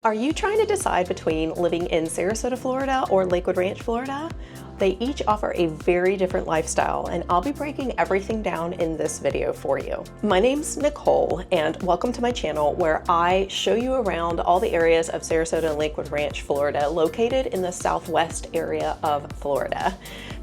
Are you trying to decide between living in Sarasota, Florida or Lakewood Ranch, Florida? They each offer a very different lifestyle, and I'll be breaking everything down in this video for you. My name's Nicole, and welcome to my channel where I show you around all the areas of Sarasota and Lakewood Ranch, Florida, located in the southwest area of Florida.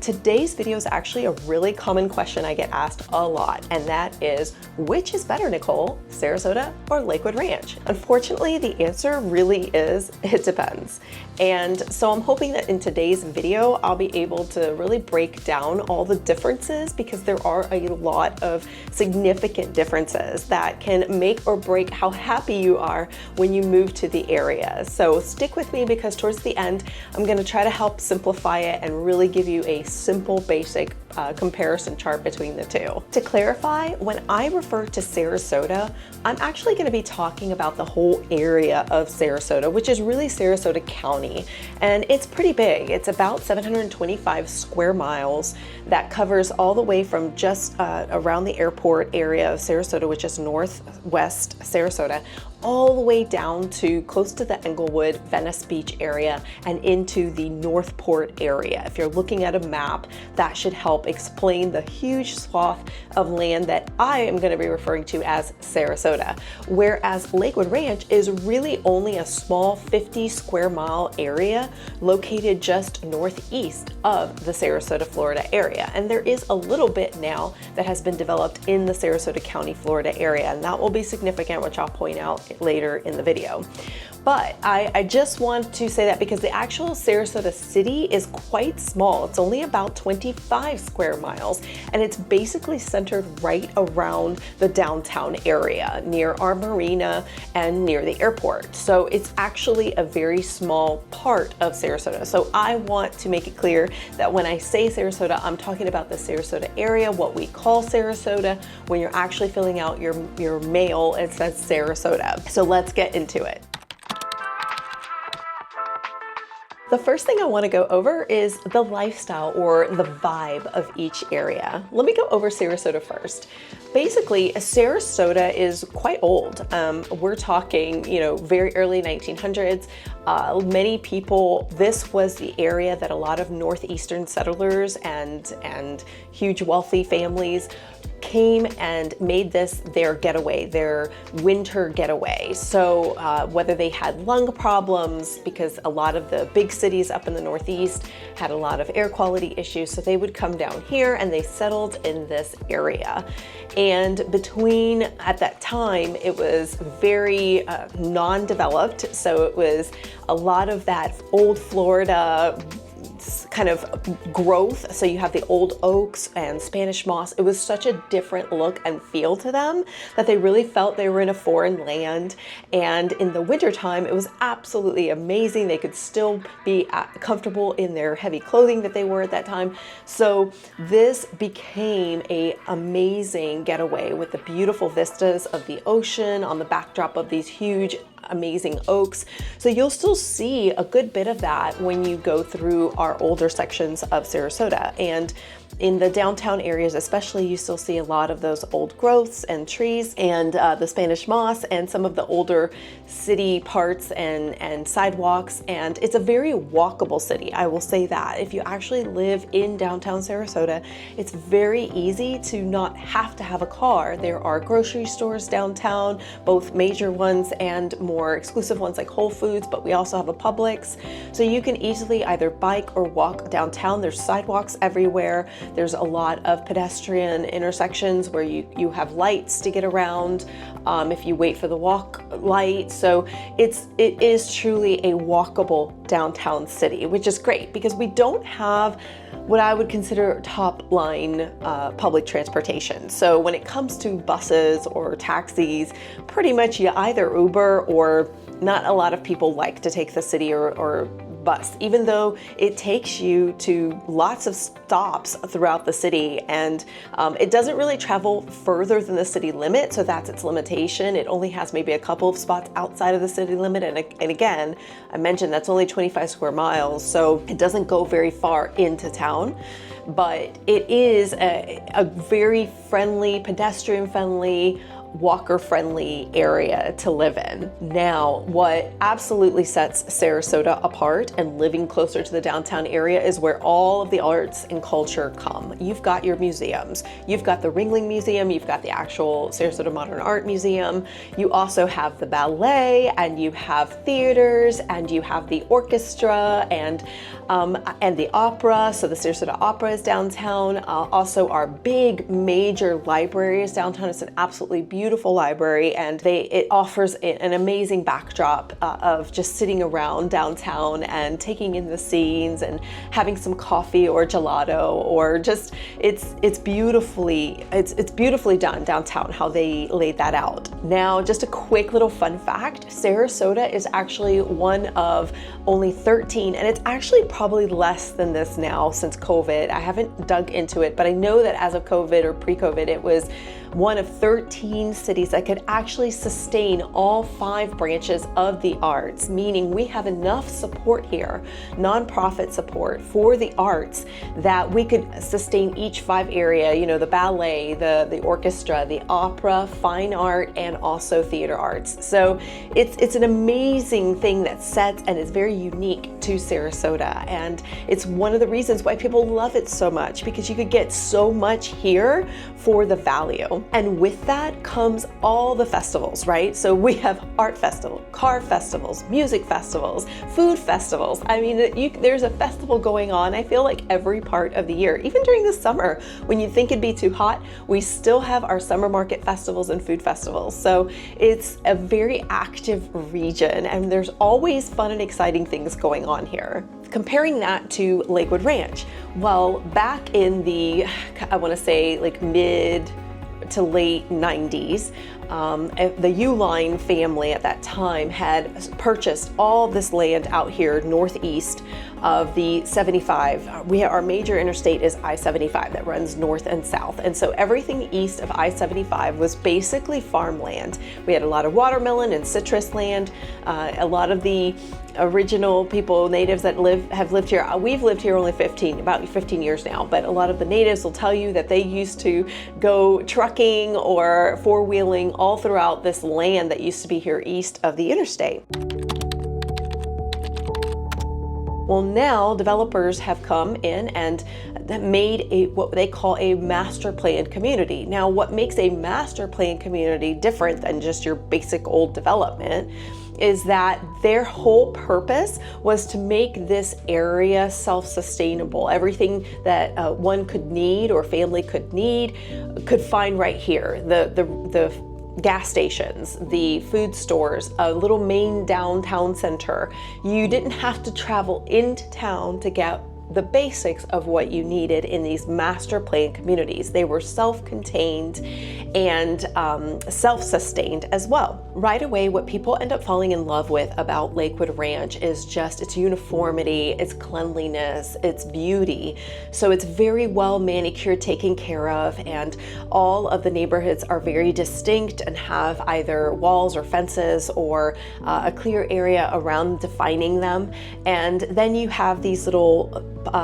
Today's video is actually a really common question I get asked a lot, and that is, which is better, Nicole, Sarasota or Lakewood Ranch? Unfortunately, the answer really is, it depends. And so I'm hoping that in today's video, I'll be able to really break down all the differences, because there are a lot of significant differences that can make or break how happy you are when you move to the area. So stick with me, because towards the end, I'm going to try to help simplify it and really give you a simple, basic comparison chart between the two. To clarify, when I refer to Sarasota, I'm actually going to be talking about the whole area of Sarasota, which is really Sarasota County, and it's pretty big. It's about 725 square miles that covers all the way from just around the airport area of Sarasota, which is northwest Sarasota, all the way down to close to the Englewood, Venice Beach area and into the Northport area. If you're looking at a map, that should help explain the huge swath of land that I am going to be referring to as Sarasota. Whereas Lakewood Ranch is really only a small 50 square mile area located just northeast of the Sarasota, Florida area. And there is a little bit now that has been developed in the Sarasota County, Florida area, and that will be significant, which I'll point out later in the video. But I just want to say that because the actual Sarasota city is quite small. It's only about 25 square miles, and it's basically centered right around the downtown area near our marina and near the airport. So it's actually a very small part of Sarasota. So I want to make it clear that when I say Sarasota, I'm talking about the Sarasota area, what we call Sarasota. When you're actually filling out your mail, it says Sarasota. So let's get into it. The first thing I want to go over is the lifestyle or the vibe of each area. Let me go over Sarasota first. Basically, Sarasota is quite old. We're talking, very early 1900s. Many people, this was the area that a lot of northeastern settlers and huge wealthy families came and made this their getaway, their winter getaway. So whether they had lung problems, because a lot of the big cities up in the Northeast had a lot of air quality issues, so they would come down here and they settled in this area. And at that time, it was very non-developed. So it was a lot of that old Florida kind of growth. So you have the old oaks and Spanish moss. It was such a different look and feel to them that they really felt they were in a foreign land. And in the wintertime, it was absolutely amazing. They could still be comfortable in their heavy clothing that they wore at that time. So this became an amazing getaway with the beautiful vistas of the ocean on the backdrop of these huge amazing oaks. So you'll still see a good bit of that when you go through our older sections of Sarasota. And in the downtown areas especially, you still see a lot of those old growths and trees and the Spanish moss and some of the older city parts and sidewalks. And it's a very walkable city, I will say that. If you actually live in downtown Sarasota, it's very easy to not have to have a car. There are grocery stores downtown, both major ones and more exclusive ones like Whole Foods, but we also have a Publix. So you can easily either bike or walk downtown. There's sidewalks everywhere. There's a lot of pedestrian intersections where you have lights to get around if you wait for the walk light. So it is truly a walkable downtown city, which is great because we don't have what I would consider top line public transportation. So when it comes to buses or taxis, pretty much you either Uber or not a lot of people like to take the city or bus, even though it takes you to lots of stops throughout the city, and it doesn't really travel further than the city limit, so that's its limitation. It only has maybe a couple of spots outside of the city limit, and again, I mentioned that's only 25 square miles, so it doesn't go very far into town. But it is a very friendly, pedestrian friendly, walker-friendly area to live in. Now, what absolutely sets Sarasota apart and living closer to the downtown area is where all of the arts and culture come. You've got your museums. You've got the Ringling Museum, you've got the actual Sarasota Modern Art Museum. You also have the ballet, and you have theaters, and you have the orchestra, and the opera. So the Sarasota Opera is downtown. Also, our big major library is downtown. It's an absolutely beautiful library, and it offers an amazing backdrop of just sitting around downtown and taking in the scenes and having some coffee or gelato, or just it's beautifully done downtown how they laid that out. Now, just a quick little fun fact: Sarasota is actually one of only 13, and it's actually probably less than this now since COVID. I haven't dug into it, but I know that as of COVID or pre-COVID, it was one of 13 cities that could actually sustain all 5 branches of the arts, meaning we have enough support here, nonprofit support for the arts, that we could sustain each 5 area, you know, the ballet, the orchestra, the opera, fine art, and also theater arts. So it's an amazing thing that sets and is very unique to Sarasota. And it's one of the reasons why people love it so much, because you could get so much here for the value. And with that comes all the festivals, right? So we have art festival, car festivals, music festivals, food festivals. I mean, there's a festival going on, I feel like, every part of the year. Even during the summer, when you think it'd be too hot, we still have our summer market festivals and food festivals. So it's a very active region, and there's always fun and exciting things going on here. Comparing that to Lakewood Ranch, well, back in the, I want to say like mid to late 90s, the Uline family at that time had purchased all this land out here northeast of the 75. Our major interstate is I-75 that runs north and south. And so everything east of I-75 was basically farmland. We had a lot of watermelon and citrus land. A lot of the original people, natives that have lived here, we've lived here only about 15 years now, but a lot of the natives will tell you that they used to go trucking or four-wheeling all throughout this land that used to be here east of the interstate. Well, now developers have come in and made what they call a master planned community. Now, what makes a master planned community different than just your basic old development is that their whole purpose was to make this area self-sustainable. Everything that one could need or family could need could find right here. The gas stations, the food stores, a little main downtown center. You didn't have to travel into town to get the basics of what you needed in these master plan communities. They were self-contained and self-sustained as well. Right away, what people end up falling in love with about Lakewood Ranch is just its uniformity, its cleanliness, its beauty. So it's very well manicured, taken care of, and all of the neighborhoods are very distinct and have either walls or fences or a clear area around defining them. And then you have these little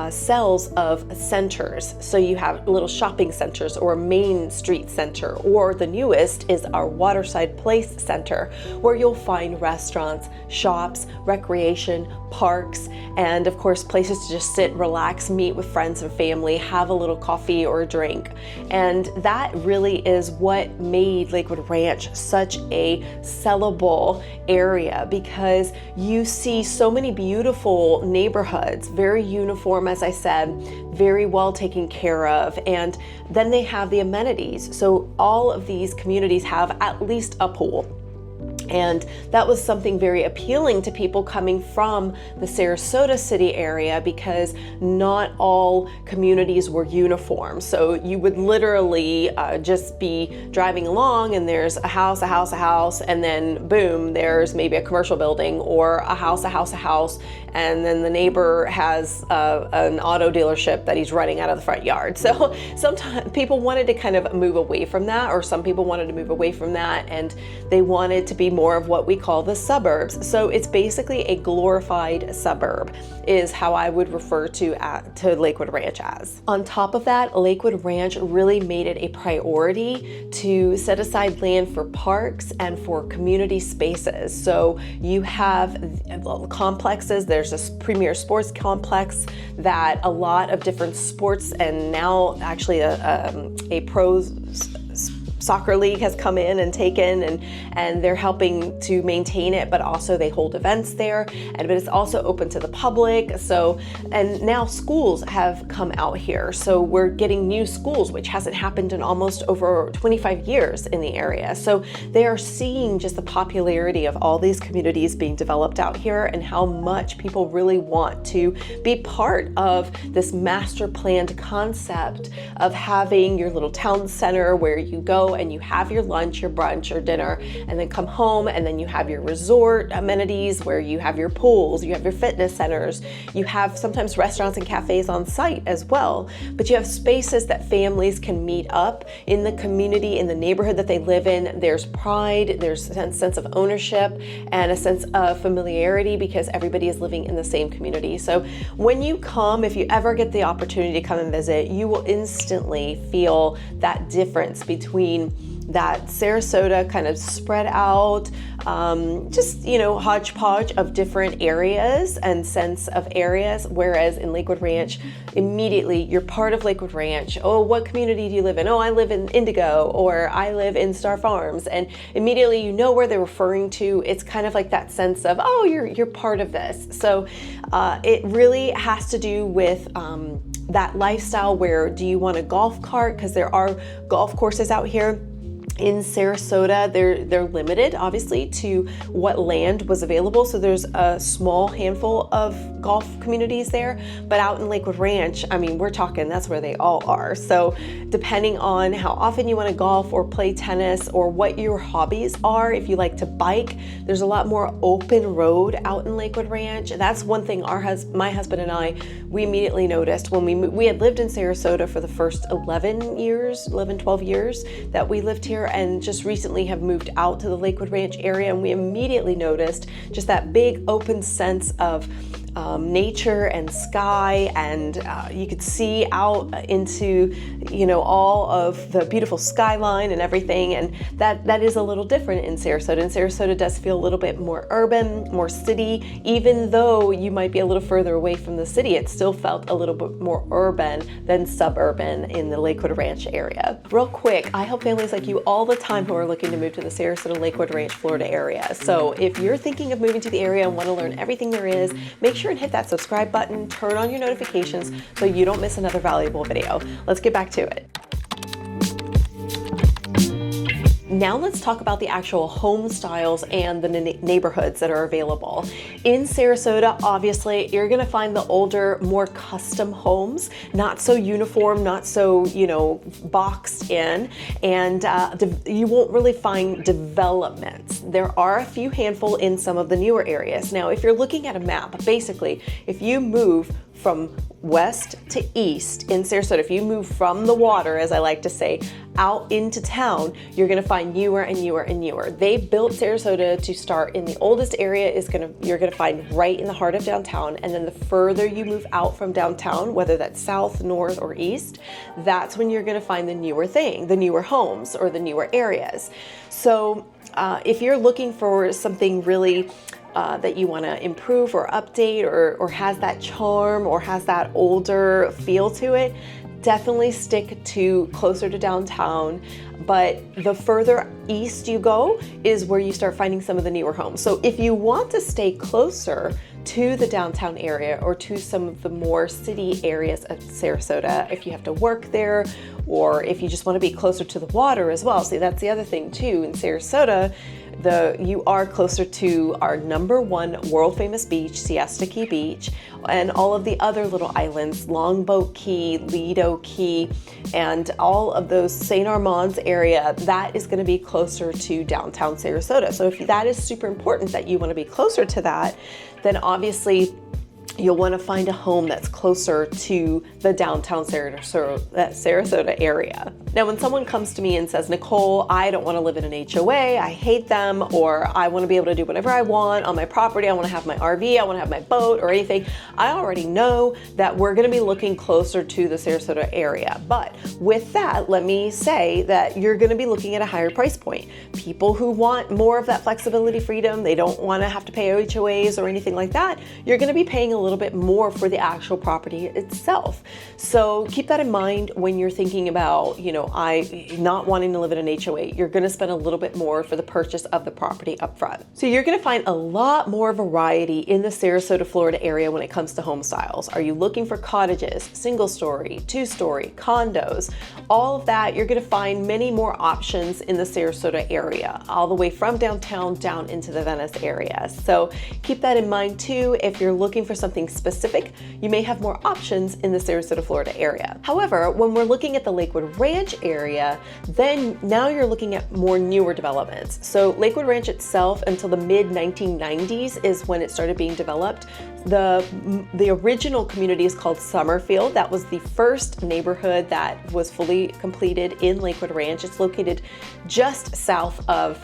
cells of centers. So you have little shopping centers or a main street center, or the newest is our Waterside Place Center, where you'll find restaurants, shops, recreation, parks, and of course places to just sit, relax, meet with friends and family, have a little coffee or a drink. And that really is what made Lakewood Ranch such a sellable area, because you see so many beautiful neighborhoods, very uniform, as I said, very well taken care of, and then they have the amenities. So all of these communities have at least a pool. And that was something very appealing to people coming from the Sarasota city area, because not all communities were uniform. So you would literally just be driving along and there's a house, and then boom, there's maybe a commercial building, or a house, and then the neighbor has an auto dealership that he's running out of the front yard. So sometimes people wanted to kind of move away from that, or some people wanted to move away from that, and they wanted to be more more of what we call the suburbs. So it's basically a glorified suburb is how I would refer to Lakewood Ranch as. On top of that, Lakewood Ranch really made it a priority to set aside land for parks and for community spaces. So you have complexes. There's a premier sports complex that a lot of different sports, and now actually a pro soccer league has come in and taken, and they're helping to maintain it, but also they hold events there, but it's also open to the public. So, and now schools have come out here. So we're getting new schools, which hasn't happened in almost over 25 years in the area. So they are seeing just the popularity of all these communities being developed out here and how much people really want to be part of this master planned concept of having your little town center where you go and you have your lunch, your brunch, or dinner, and then come home, and then you have your resort amenities where you have your pools, you have your fitness centers, you have sometimes restaurants and cafes on site as well, but you have spaces that families can meet up in the community, in the neighborhood that they live in. There's pride, there's a sense of ownership, and a sense of familiarity because everybody is living in the same community. So when you come, if you ever get the opportunity to come and visit, you will instantly feel that difference between that Sarasota kind of spread out, just, hodgepodge of different areas and sense of areas. Whereas in Lakewood Ranch, immediately you're part of Lakewood Ranch. Oh, what community do you live in? Oh, I live in Indigo, or I live in Star Farms. And immediately you know where they're referring to. It's kind of like that sense of, oh, you're part of this. So it really has to do with that lifestyle. Where do you want a golf cart? Because there are golf courses out here. In Sarasota, they're limited, obviously, to what land was available. So there's a small handful of golf communities there. But out in Lakewood Ranch, I mean, we're talking, that's where they all are. So depending on how often you want to golf or play tennis or what your hobbies are, if you like to bike, there's a lot more open road out in Lakewood Ranch. And that's one thing my husband and I, we immediately noticed when we had lived in Sarasota for the first 12 years that we lived here, and just recently have moved out to the Lakewood Ranch area, and we immediately noticed just that big open sense of nature and sky, and you could see out into all of the beautiful skyline and everything, and that is a little different in Sarasota. And Sarasota does feel a little bit more urban, more city. Even though you might be a little further away from the city, it still felt a little bit more urban than suburban in the Lakewood Ranch area. Real quick, I help families like you all the time who are looking to move to the Sarasota, Lakewood Ranch, Florida area. So if you're thinking of moving to the area and want to learn everything there is, make sure and hit that subscribe button, turn on your notifications so you don't miss another valuable video. Let's get back to it. Now let's talk about the actual home styles and the neighborhoods that are available. In Sarasota, obviously, you're gonna find the older, more custom homes, not so uniform, not so, boxed in, and you won't really find developments. There are a few handful in some of the newer areas. Now, if you're looking at a map, basically, if you move from west to east in Sarasota, if you move from the water, as I like to say, out into town, you're gonna find newer and newer and newer. They built Sarasota to start in the oldest area you're gonna find right in the heart of downtown, and then the further you move out from downtown, whether that's south, north, or east, that's when you're gonna find the newer homes or the newer areas. So if you're looking for something really that you want to improve or update or has that charm or has that older feel to it, definitely stick to closer to downtown. But the further east you go is where you start finding some of the newer homes. So if you want to stay closer to the downtown area or to some of the more city areas of Sarasota, if you have to work there, or if you just want to be closer to the water as well. See, that's the other thing too. In Sarasota, you are closer to our #1 world famous beach, Siesta Key Beach, and all of the other little islands, Longboat Key, Lido Key, and all of those St. Armand's area. That is going to be closer to downtown Sarasota. So if that is super important that you want to be closer to that, then obviously you'll want to find a home that's closer to the downtown Sarasota area. Now, when someone comes to me and says, Nicole, I don't want to live in an HOA, I hate them, or I want to be able to do whatever I want on my property, I want to have my RV, I want to have my boat or anything, I already know that we're going to be looking closer to the Sarasota area. But with that, let me say that you're going to be looking at a higher price point. People who want more of that flexibility, freedom, they don't want to have to pay HOAs or anything like that, you're going to be paying a little bit more for the actual property itself. So keep that in mind when you're thinking about, I not wanting to live in an HOA. You're going to spend a little bit more for the purchase of the property up front. So you're going to find a lot more variety in the Sarasota, Florida area when it comes to home styles. Are you looking for cottages, single story, 2-story, condos, all of that? You're going to find many more options in the Sarasota area, all the way from downtown down into the Venice area. So keep that in mind too. If you're looking for something specific, you may have more options in the Sarasota, Florida area. However, when we're looking at the Lakewood Ranch area, then now you're looking at more newer developments. So Lakewood Ranch itself, until the mid 1990s is when it started being developed. The original community is called Summerfield. That was the first neighborhood that was fully completed in Lakewood Ranch. It's located just south of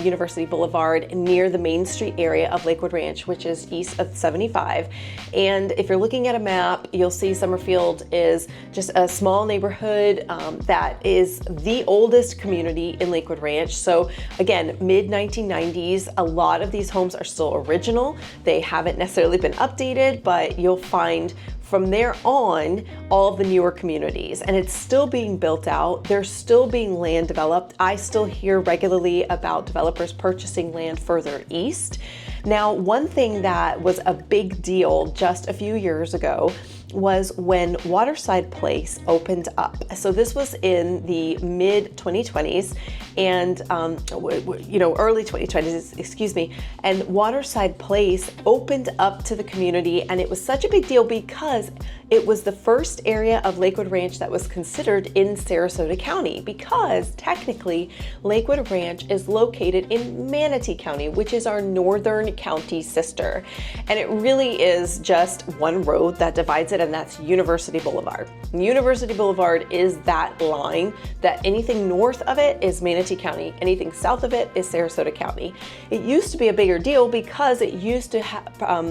University Boulevard, near the Main Street area of Lakewood Ranch, which is east of 75. And if you're looking at a map, you'll see Summerfield is just a small neighborhood that is the oldest community in Lakewood Ranch. So again, mid 1990s, a lot of these homes are still original. They haven't necessarily been updated, but you'll find from there on all of the newer communities, and it's still being built out. There's still being land developed. I still hear regularly about developers purchasing land further east. Now, one thing that was a big deal just a few years ago was when Waterside Place opened up. So this was in the mid 2020s and early 2020s, excuse me. And Waterside Place opened up to the community, and it was such a big deal because it was the first area of Lakewood Ranch that was considered in Sarasota County, because technically Lakewood Ranch is located in Manatee County, which is our northern county sister. And it really is just one road that divides it, and that's University Boulevard. University Boulevard is that line that anything north of it is Manatee County, anything south of it is Sarasota County. It used to be a bigger deal because it used to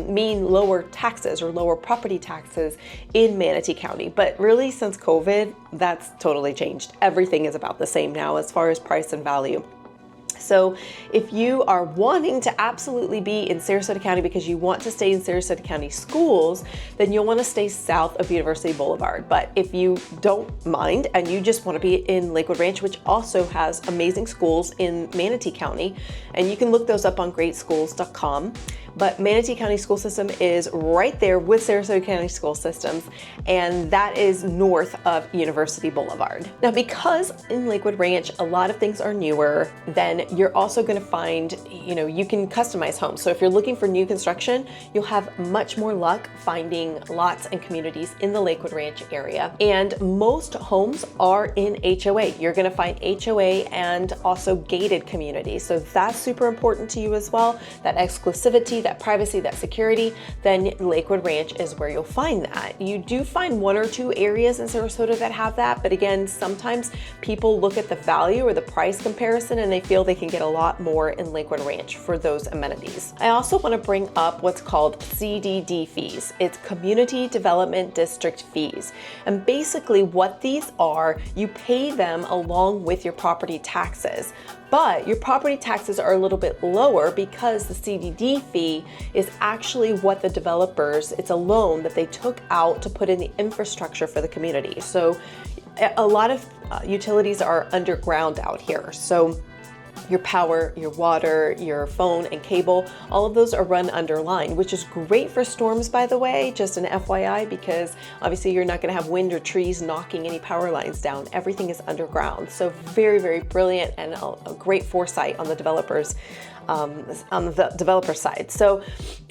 mean lower taxes or lower property taxes in Manatee County. But really, since COVID, that's totally changed. Everything is about the same now as far as price and value. So if you are wanting to absolutely be in Sarasota County because you want to stay in Sarasota County schools, then you'll want to stay south of University Boulevard. But if you don't mind and you just want to be in Lakewood Ranch, which also has amazing schools in Manatee County, and you can look those up on greatschools.com, but Manatee County School System is right there with Sarasota County School Systems, and that is north of University Boulevard. Now, because in Lakewood Ranch, a lot of things are newer, then you're also going to find, you can customize homes. So if you're looking for new construction, you'll have much more luck finding lots and communities in the Lakewood Ranch area. And most homes are in HOA. You're going to find HOA and also gated communities. So that's super important to you as well. That exclusivity, that privacy, that security, then Lakewood Ranch is where you'll find that. You do find one or two areas in Sarasota that have that, but again, sometimes people look at the value or the price comparison and they feel they can get a lot more in Lakewood Ranch for those amenities. I also want to bring up what's called CDD fees. It's Community Development District fees. And basically what these are, you pay them along with your property taxes. But your property taxes are a little bit lower because the CDD fee is actually what the developers, it's a loan that they took out to put in the infrastructure for the community. So a lot of utilities are underground out here. So your power, your water, your phone and cable, all of those are run underline, which is great for storms, by the way, just an FYI, because obviously you're not going to have wind or trees knocking any power lines down. Everything is underground. So very, very brilliant and a great foresight on the developers. On the developer side. So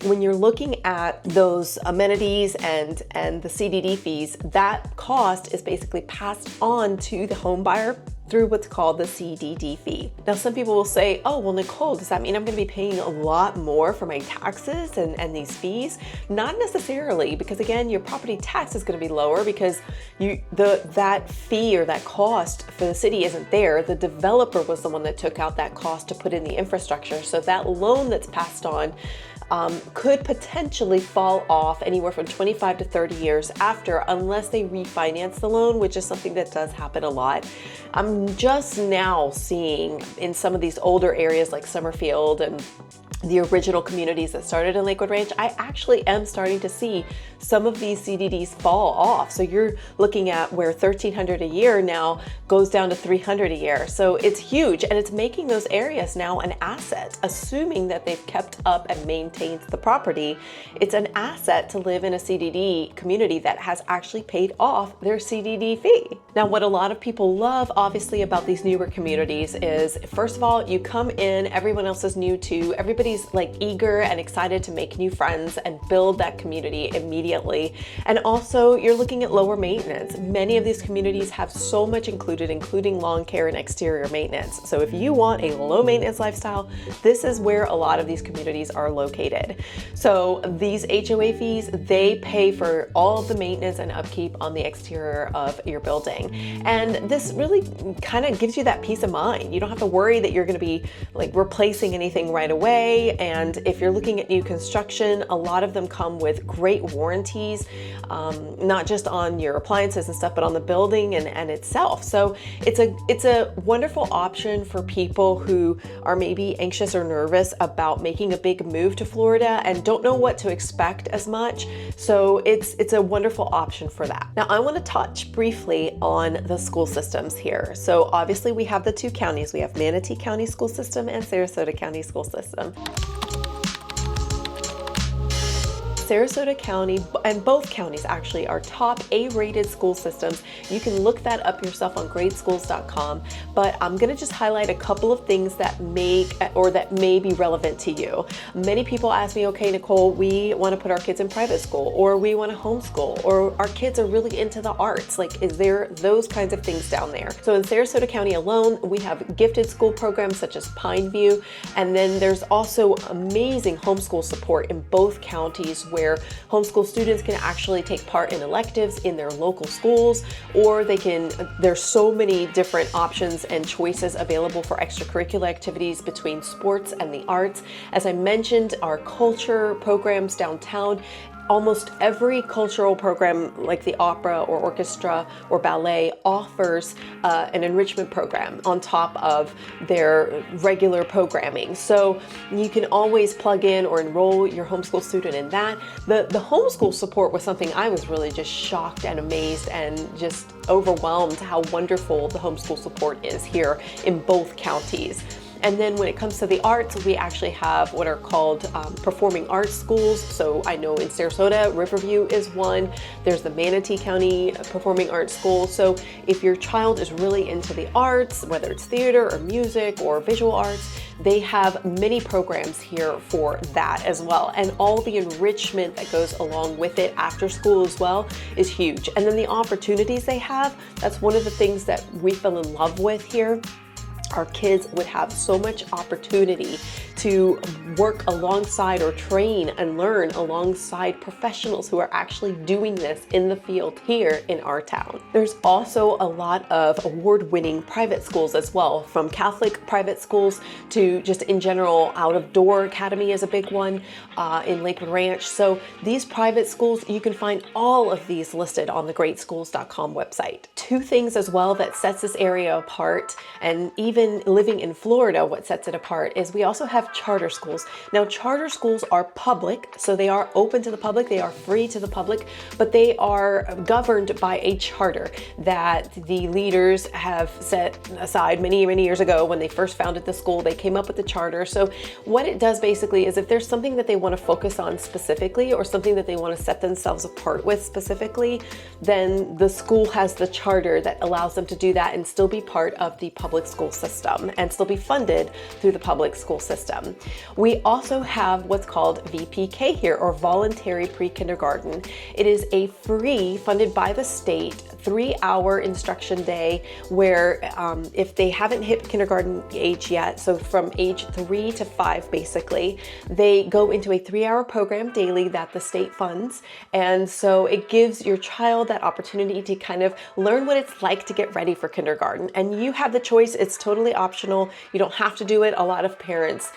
when you're looking at those amenities and the CDD fees, that cost is basically passed on to the home buyer through what's called the CDD fee. Now, some people will say, oh, well, Nicole, does that mean I'm going to be paying a lot more for my taxes and these fees? Not necessarily, because again, your property tax is going to be lower because that fee or that cost for the city isn't there. The developer was the one that took out that cost to put in the infrastructure. So that loan that's passed on could potentially fall off anywhere from 25 to 30 years after, unless they refinance the loan, which is something that does happen a lot. I'm just now seeing in some of these older areas like Summerfield and the original communities that started in Lakewood Ranch, I actually am starting to see some of these CDDs fall off. So you're looking at where $1,300 a year now goes down to $300 a year. So it's huge, and it's making those areas now an asset, assuming that they've kept up and maintained the property. It's an asset to live in a CDD community that has actually paid off their CDD fee. Now, what a lot of people love, obviously, about these newer communities is, first of all, you come in, everyone else is new too, everybody's like eager and excited to make new friends and build that community immediately. And also, you're looking at lower maintenance. Many of these communities have so much included, including lawn care and exterior maintenance. So if you want a low maintenance lifestyle, this is where a lot of these communities are located. So these HOA fees, they pay for all of the maintenance and upkeep on the exterior of your building. And this really kind of gives you that peace of mind. You don't have to worry that you're going to be like replacing anything right away. And if you're looking at new construction, a lot of them come with great warranties, not just on your appliances and stuff, but on the building and itself. So it's a wonderful option for people who are maybe anxious or nervous about making a big move to Florida and don't know what to expect as much. So it's a wonderful option for that. Now, I want to touch briefly on the school systems here. So obviously we have the two counties. We have Manatee County School System and Sarasota County School System. Sarasota County, and both counties actually, are top A-rated school systems. You can look that up yourself on greatschools.com, but I'm going to just highlight a couple of things that may be relevant to you. Many people ask me, okay, Nicole, we want to put our kids in private school, or we want to homeschool, or our kids are really into the arts. Like, is there those kinds of things down there? So in Sarasota County alone, we have gifted school programs such as Pineview, and then there's also amazing homeschool support in both counties, where homeschool students can actually take part in electives in their local schools, or there's so many different options and choices available for extracurricular activities between sports and the arts. As I mentioned, our culture programs downtown, almost every cultural program like the opera or orchestra or ballet offers an enrichment program on top of their regular programming. So you can always plug in or enroll your homeschool student in that. The homeschool support was something I was really just shocked and amazed and just overwhelmed how wonderful the homeschool support is here in both counties. And then when it comes to the arts, we actually have what are called performing arts schools. So I know in Sarasota, Riverview is one. There's the Manatee County Performing Arts School. So if your child is really into the arts, whether it's theater or music or visual arts, they have many programs here for that as well. And all the enrichment that goes along with it after school as well is huge. And then the opportunities they have, that's one of the things that we fell in love with here. Our kids would have so much opportunity to work alongside or train and learn alongside professionals who are actually doing this in the field here in our town. There's also a lot of award-winning private schools as well, from Catholic private schools to just in general, Out of Door Academy is a big one in Lakewood Ranch. So these private schools, you can find all of these listed on the greatschools.com website. Two things as well that sets this area apart, and even living in Florida, what sets it apart is we also have charter schools. Now, charter schools are public, so they are open to the public, they are free to the public, but they are governed by a charter that the leaders have set aside many, many years ago when they first founded the school. They came up with the charter. So what it does basically is if there's something that they want to focus on specifically or something that they want to set themselves apart with specifically, then the school has the charter that allows them to do that and still be part of the public school system and still be funded through the public school system. system. We also have what's called VPK here, or voluntary pre-kindergarten. It is a free, funded by the state, 3-hour instruction day where if they haven't hit kindergarten age yet, so from age 3 to 5 basically, they go into a 3-hour program daily that the state funds. And so it gives your child that opportunity to kind of learn what it's like to get ready for kindergarten. And you have the choice, it's totally optional. You don't have to do it. A lot of parents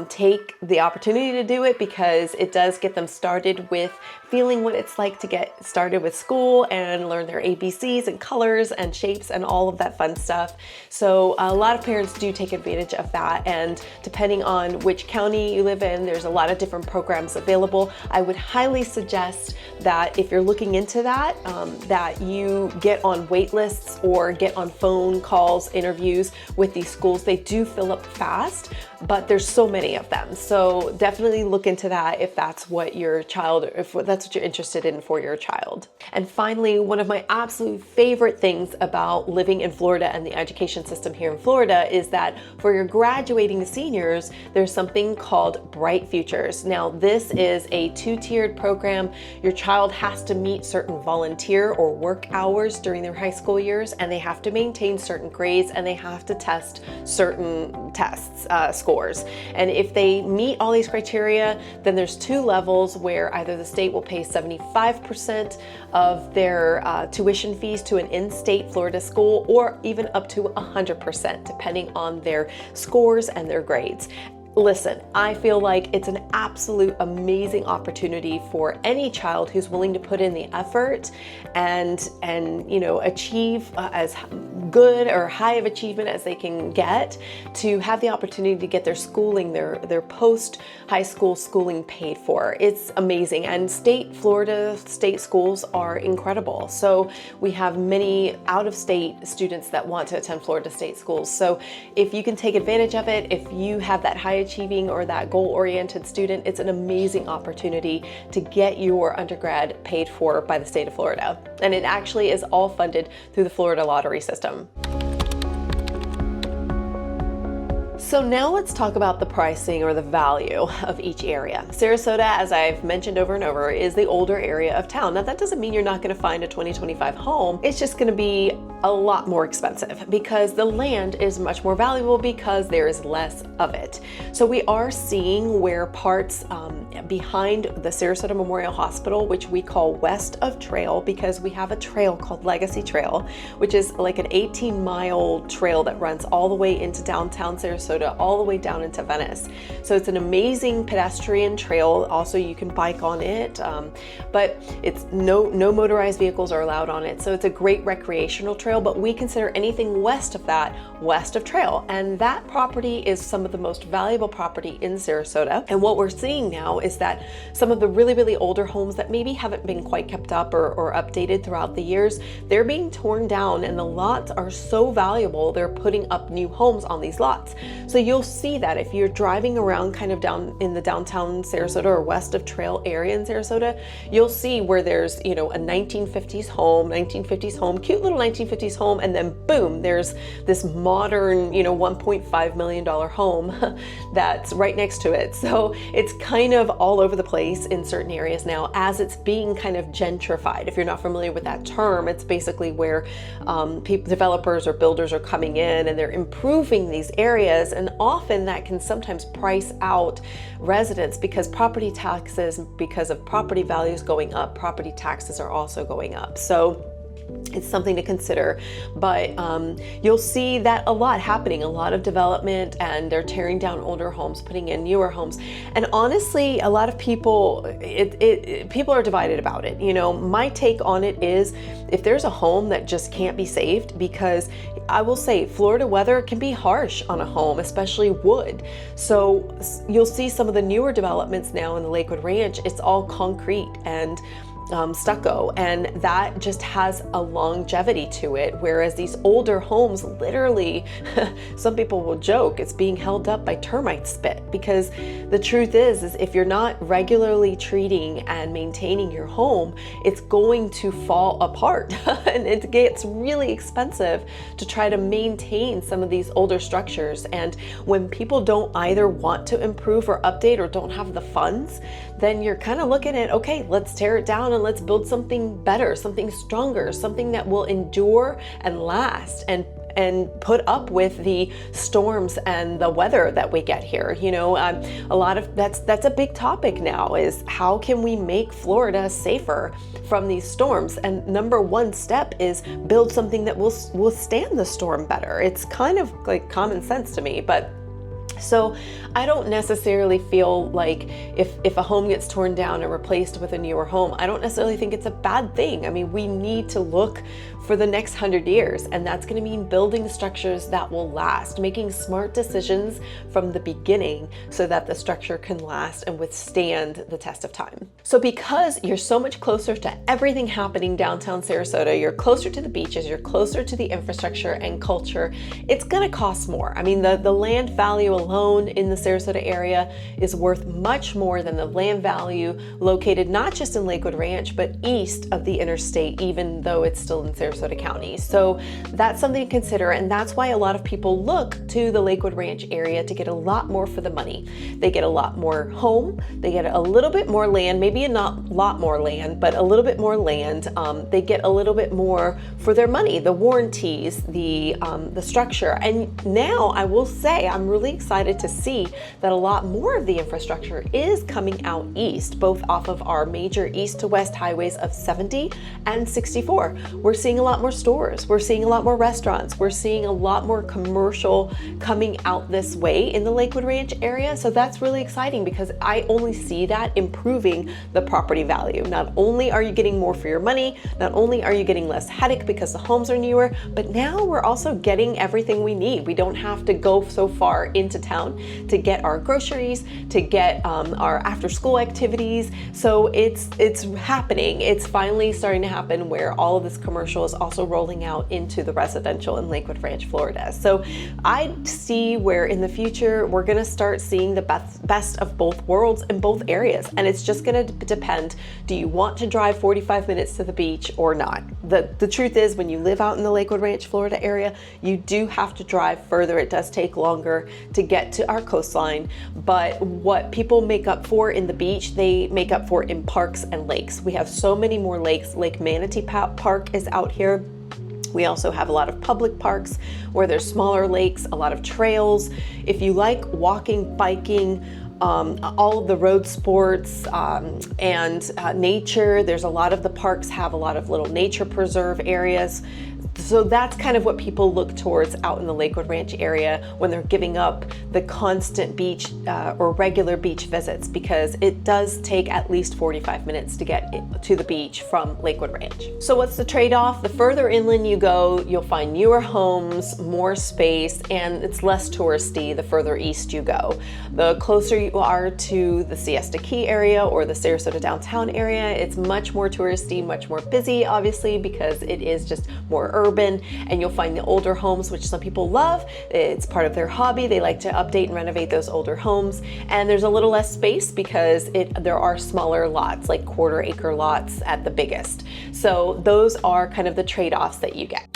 take the opportunity to do it because it does get them started with feeling what it's like to get started with school and learn their ABCs and colors and shapes and all of that fun stuff. So a lot of parents do take advantage of that, and depending on which county you live in, there's a lot of different programs available. I would highly suggest that if you're looking into that, that you get on wait lists or get on phone calls, interviews with these schools. They do fill up fast, but there's so many of them. So definitely look into that if that's what your child, if that's what you're interested in for your child. And finally, one of my absolute favorite things about living in Florida and the education system here in Florida is that for your graduating seniors, there's something called Bright Futures. Now, this is a 2-tiered program. Your child has to meet certain volunteer or work hours during their high school years, and they have to maintain certain grades, and they have to test certain tests, scores. And if they meet all these criteria, then there's 2 levels where either the state will pay 75% of their tuition fees to an in-state Florida school, or even up to 100%, depending on their scores and their grades. Listen, I feel like it's an absolute amazing opportunity for any child who's willing to put in the effort and achieve as good or high of achievement as they can get, to have the opportunity to get their schooling, their post-high school schooling paid for. It's amazing, and Florida state schools are incredible. So we have many out-of-state students that want to attend Florida state schools. So if you can take advantage of it, if you have that high achieving or that goal-oriented student, it's an amazing opportunity to get your undergrad paid for by the state of Florida. And it actually is all funded through the Florida lottery system. So now let's talk about the pricing or the value of each area. Sarasota, as I've mentioned over and over, is the older area of town. Now that doesn't mean you're not going to find a 2025 home. It's just going to be a lot more expensive because the land is much more valuable because there is less of it. So we are seeing where parts behind the Sarasota Memorial Hospital, which we call west of Trail, because we have a trail called Legacy Trail, which is like an 18-mile trail that runs all the way into downtown Sarasota, all the way down into Venice. So it's an amazing pedestrian trail. Also, you can bike on it, but it's no motorized vehicles are allowed on it. So it's a great recreational trail, but we consider anything west of that west of Trail. And that property is some of the most valuable property in Sarasota. And what we're seeing now is that some of the really, really older homes that maybe haven't been quite kept up or updated throughout the years, they're being torn down, and the lots are so valuable, they're putting up new homes on these lots. So you'll see that if you're driving around kind of down in the downtown Sarasota or west of Trail area in Sarasota, you'll see where there's, a 1950s home, cute little 1950s home, and then boom, there's this modern, $1.5 million home that's right next to it. So it's kind of all over the place in certain areas now as it's being kind of gentrified. If you're not familiar with that term, it's basically where developers or builders are coming in and they're improving these areas, and often that can sometimes price out residents because property taxes, because of property values going up, property taxes are also going up. So it's something to consider, but you'll see that a lot happening, a lot of development, and they're tearing down older homes, putting in newer homes. And honestly, a lot of people, people are divided about it. My take on it is, if there's a home that just can't be saved, because I will say Florida weather can be harsh on a home, especially wood. So you'll see some of the newer developments now in the Lakewood Ranch, it's all concrete, and stucco, and that just has a longevity to it. Whereas these older homes, literally, some people will joke it's being held up by termite spit, because the truth is if you're not regularly treating and maintaining your home, it's going to fall apart. And it gets really expensive to try to maintain some of these older structures. And when people don't either want to improve or update or don't have the funds, then you're kind of looking at, okay, let's tear it down and let's build something better, something stronger, something that will endure and last and put up with the storms and the weather that we get here. You know, a lot of that's a big topic now, is how can we make Florida safer from these storms? And number one step is build something that will withstand the storm better. It's kind of like common sense to me, but so I don't necessarily feel like if a home gets torn down and replaced with a newer home, I don't necessarily think it's a bad thing. I mean, we need to look for the next 100 years, and that's going to mean building structures that will last, making smart decisions from the beginning so that the structure can last and withstand the test of time. So because you're so much closer to everything happening downtown Sarasota, you're closer to the beaches, you're closer to the infrastructure and culture, it's going to cost more. I mean, the land value alone in the Sarasota area is worth much more than the land value located not just in Lakewood Ranch, but east of the interstate, even though it's still in Sarasota County. So that's something to consider, and that's why a lot of people look to the Lakewood Ranch area to get a lot more for the money. They get a lot more home, they get a little bit more land, maybe not a lot more land, but a little bit more land. They get a little bit more for their money, the warranties, the structure. And now I will say I'm really excited to see that a lot more of the infrastructure is coming out east, both off of our major east to west highways of 70 and 64. We're seeing a lot more stores, we're seeing a lot more restaurants, we're seeing a lot more commercial coming out this way in the Lakewood Ranch area. So that's really exciting, because I only see that improving the property value. Not only are you getting more for your money, not only are you getting less headache because the homes are newer, but now we're also getting everything we need. We don't have to go so far into town to get our groceries, to get our after school activities. So it's happening. It's finally starting to happen, where all of this commercial is also rolling out into the residential in Lakewood Ranch, Florida. So I see where in the future we're going to start seeing the best of both worlds in both areas. And it's just going to depend, do you want to drive 45 minutes to the beach or not? The truth is, when you live out in the Lakewood Ranch, Florida area, you do have to drive further. It does take longer to get to our coastline, but what people make up for in the beach, they make up for in parks and lakes. We have so many more lakes. Lake Manatee Park is out here. We also have a lot of public parks where there's smaller lakes, a lot of trails. If you like walking, biking, all of the road sports and nature, there's a lot of the parks have a lot of little nature preserve areas. So that's kind of what people look towards out in the Lakewood Ranch area when they're giving up the constant beach or regular beach visits, because it does take at least 45 minutes to get to the beach from Lakewood Ranch. So what's the trade-off? The further inland you go, you'll find newer homes, more space, and it's less touristy the further east you go. The closer you are to the Siesta Key area or the Sarasota downtown area, it's much more touristy, much more busy, obviously, because it is just more urban, and you'll find the older homes, which some people love. It's part of their hobby. They like to update and renovate those older homes, and there's a little less space because there are smaller lots, like quarter-acre lots at the biggest. So those are kind of the trade-offs that you get.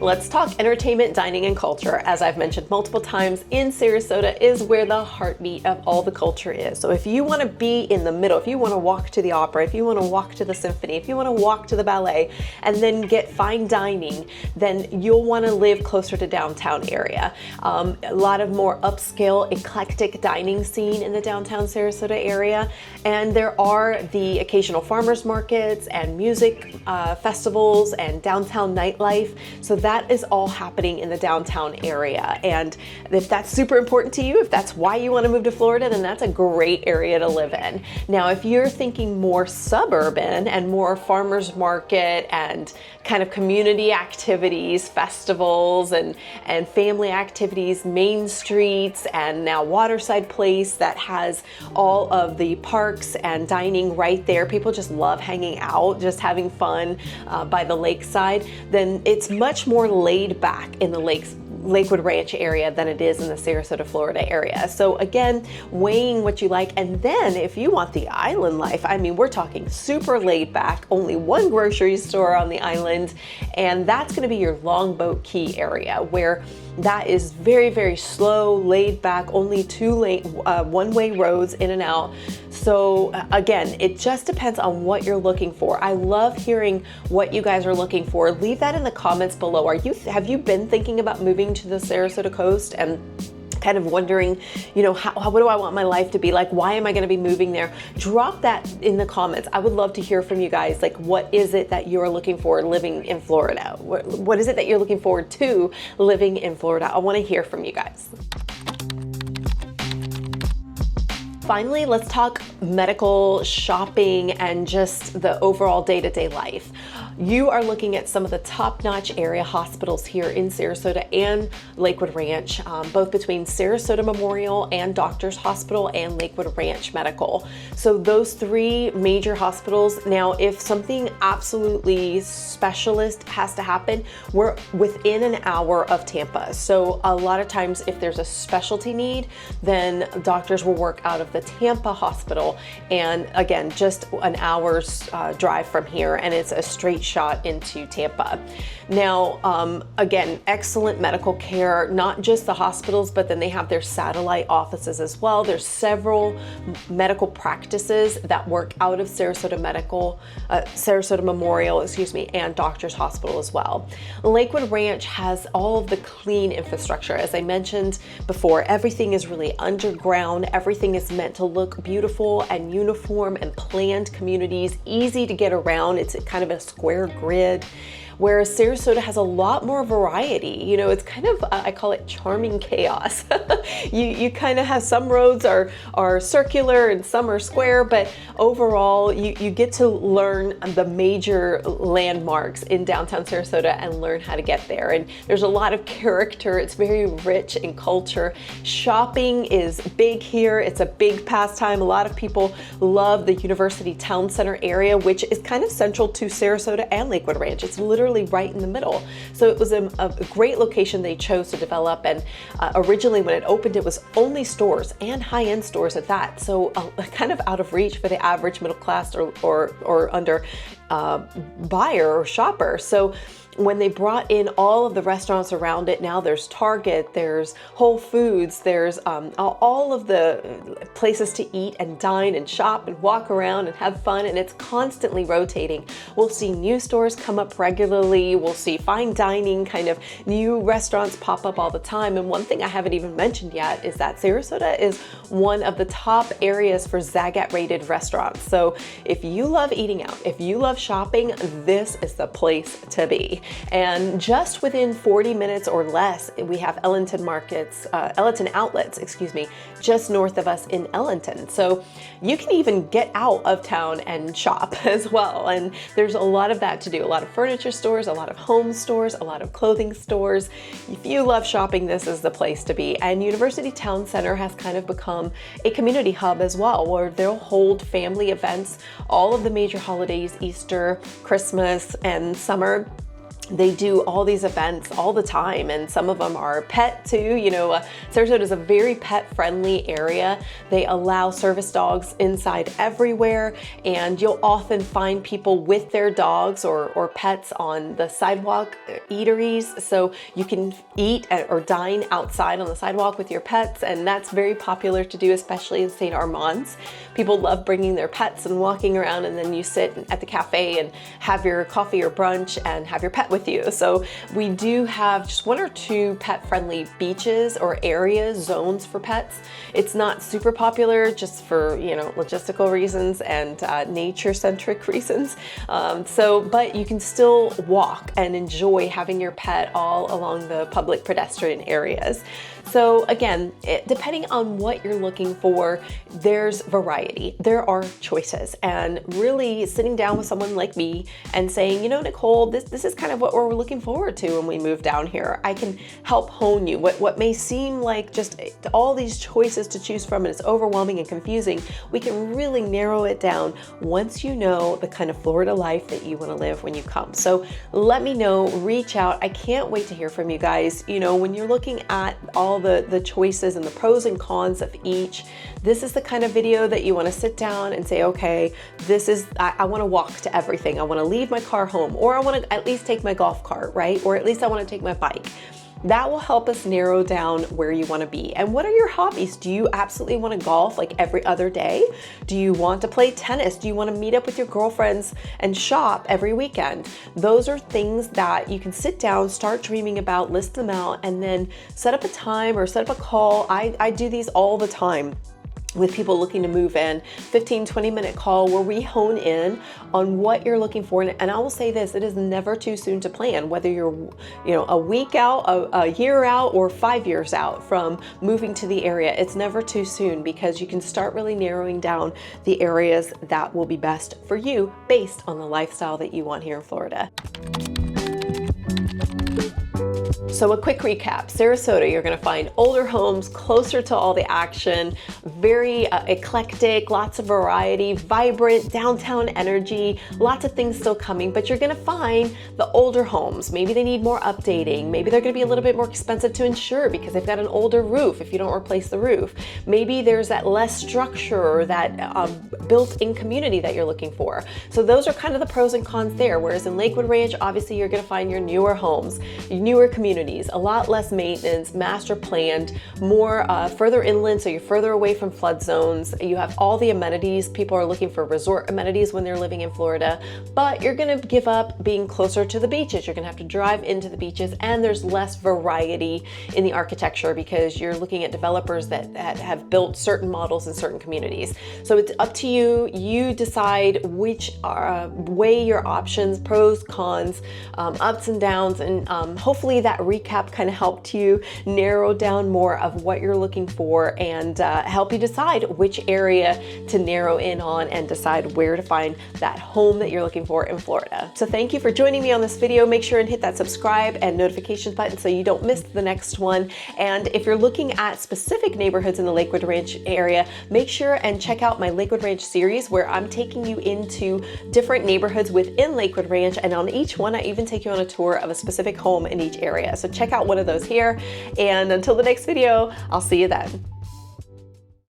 Let's talk entertainment, dining, and culture. As I've mentioned multiple times, in Sarasota is where the heartbeat of all the culture is. So if you want to be in the middle, if you want to walk to the opera, if you want to walk to the symphony, if you want to walk to the ballet, and then get fine dining, then you'll want to live closer to downtown area. A lot of more upscale, eclectic dining scene in the downtown Sarasota area. And there are the occasional farmers markets and music festivals and downtown nightlife. So that that is all happening in the downtown area. And if that's super important to you, if that's why you want to move to Florida, then that's a great area to live in. Now, if you're thinking more suburban and more farmers market and kind of community activities, festivals and family activities, main streets, and now Waterside Place that has all of the parks and dining right there. People just love hanging out, just having fun by the lakeside. Then it's much more laid back in the Lakewood Ranch area than it is in the Sarasota, Florida area. So again, weighing what you like. And then if you want the island life, I mean, we're talking super laid back, only one grocery store on the island. And that's going to be your Longboat Key area, where that is very, very slow, laid back, only one-way roads in and out. So again, it just depends on what you're looking for. I love hearing what you guys are looking for. Leave that in the comments below. Have you been thinking about moving to the Sarasota coast and kind of wondering, you know, what do I want my life to be like? Why am I going to be moving there? Drop that in the comments. I would love to hear from you guys. Like, what is it that you're looking for living in Florida? What is it that you're looking forward to living in Florida? I want to hear from you guys. Finally, let's talk medical, shopping, and just the overall day-to-day life. You are looking at some of the top-notch area hospitals here in Sarasota and Lakewood Ranch, both between Sarasota Memorial and Doctors Hospital and Lakewood Ranch Medical. So those three major hospitals. Now, if something absolutely specialist has to happen, we're within an hour of Tampa. So a lot of times if there's a specialty need, then doctors will work out of the Tampa hospital. And again, just an hour's drive from here, and it's a straight shot into Tampa. Now, again, excellent medical care, not just the hospitals, but then they have their satellite offices as well. There's several medical practices that work out of Sarasota Memorial, and Doctors Hospital as well. Lakewood Ranch has all of the clean infrastructure. As I mentioned before, everything is really underground. Everything is meant to look beautiful and uniform and planned communities, easy to get around. It's kind of a square grid. Whereas Sarasota has a lot more variety. You know, it's kind of, I call it charming chaos. you kind of have some roads are circular and some are square, but overall you get to learn the major landmarks in downtown Sarasota and learn how to get there. And there's a lot of character. It's very rich in culture. Shopping is big here. It's a big pastime. A lot of people love the University Town Center area, which is kind of central to Sarasota and Lakewood Ranch. It's literally right in the middle. So it was a great location they chose to develop. And originally when it opened, it was only stores and high-end stores at that. So kind of out of reach for the average middle class or under buyer or shopper. So when they brought in all of the restaurants around it, now there's Target, there's Whole Foods, there's all of the places to eat and dine and shop and walk around and have fun, and it's constantly rotating. We'll see new stores come up regularly. We'll see fine dining, kind of new restaurants pop up all the time. And one thing I haven't even mentioned yet is that Sarasota is one of the top areas for Zagat rated restaurants. So if you love eating out, if you love shopping, this is the place to be. And just within 40 minutes or less, we have Ellington outlets, just north of us in Ellington. So you can even get out of town and shop as well. And there's a lot of that to do. A lot of furniture stores, a lot of home stores, a lot of clothing stores. If you love shopping, this is the place to be. And University Town Center has kind of become a community hub as well, where they'll hold family events, all of the major holidays, Easter, Christmas, and summer. They do all these events all the time, and some of them are pet too. You know, Sarasota is a very pet-friendly area. They allow service dogs inside everywhere, and you'll often find people with their dogs or pets on the sidewalk eateries. So you can eat or dine outside on the sidewalk with your pets, and that's very popular to do, especially in St. Armand's. People love bringing their pets and walking around, and then you sit at the cafe and have your coffee or brunch and have your pet with you. So we do have just 1 or 2 pet-friendly beaches or areas, zones for pets. It's not super popular just for, you know, logistical reasons and nature-centric reasons. But you can still walk and enjoy having your pet all along the public pedestrian areas. So again, depending on what you're looking for, there's variety. There are choices, and really sitting down with someone like me and saying, you know, Nicole, this is kind of what we're looking forward to when we move down here. I can help hone you. What may seem like just all these choices to choose from and it's overwhelming and confusing, we can really narrow it down once you know the kind of Florida life that you want to live when you come. So let me know, reach out. I can't wait to hear from you guys. You know, when you're looking at all the choices and the pros and cons of each, this is the kind of video that you want to sit down and say, okay, I want to walk to everything. I want to leave my car home, or I want to at least take my golf cart, right? Or at least I want to take my bike. That will help us narrow down where you want to be. And what are your hobbies? Do you absolutely want to golf like every other day? Do you want to play tennis? Do you want to meet up with your girlfriends and shop every weekend? Those are things that you can sit down, start dreaming about, list them out, and then set up a time or set up a call. I do these all the time with people looking to move in, 15-20 minute call where we hone in on what you're looking for. And I will say this, it is never too soon to plan, whether you're, you know, a week out, a year out, or 5 years out from moving to the area. It's never too soon, because you can start really narrowing down the areas that will be best for you based on the lifestyle that you want here in Florida. So a quick recap, Sarasota, you're gonna find older homes closer to all the action, very eclectic, lots of variety, vibrant downtown energy, lots of things still coming, but you're gonna find the older homes. Maybe they need more updating. Maybe they're gonna be a little bit more expensive to insure because they've got an older roof if you don't replace the roof. Maybe there's that less structure or that built-in community that you're looking for. So those are kind of the pros and cons there. Whereas in Lakewood Ranch, obviously you're gonna find your newer homes, your newer communities, a lot less maintenance, master planned, more further inland, so you're further away from flood zones. You have all the amenities. People are looking for resort amenities when they're living in Florida, but you're gonna give up being closer to the beaches. You're gonna have to drive into the beaches, and there's less variety in the architecture because you're looking at developers that have built certain models in certain communities. So it's up to you. You decide which weigh your options, pros, cons, ups and downs, and hopefully that recap kind of helped you narrow down more of what you're looking for and help you decide which area to narrow in on and decide where to find that home that you're looking for in Florida. So thank you for joining me on this video. Make sure and hit that subscribe and notifications button so you don't miss the next one. And if you're looking at specific neighborhoods in the Lakewood Ranch area, make sure and check out my Lakewood Ranch series where I'm taking you into different neighborhoods within Lakewood Ranch, and on each one I even take you on a tour of a specific home in each area. So check out one of those here, and until the next video, I'll see you then.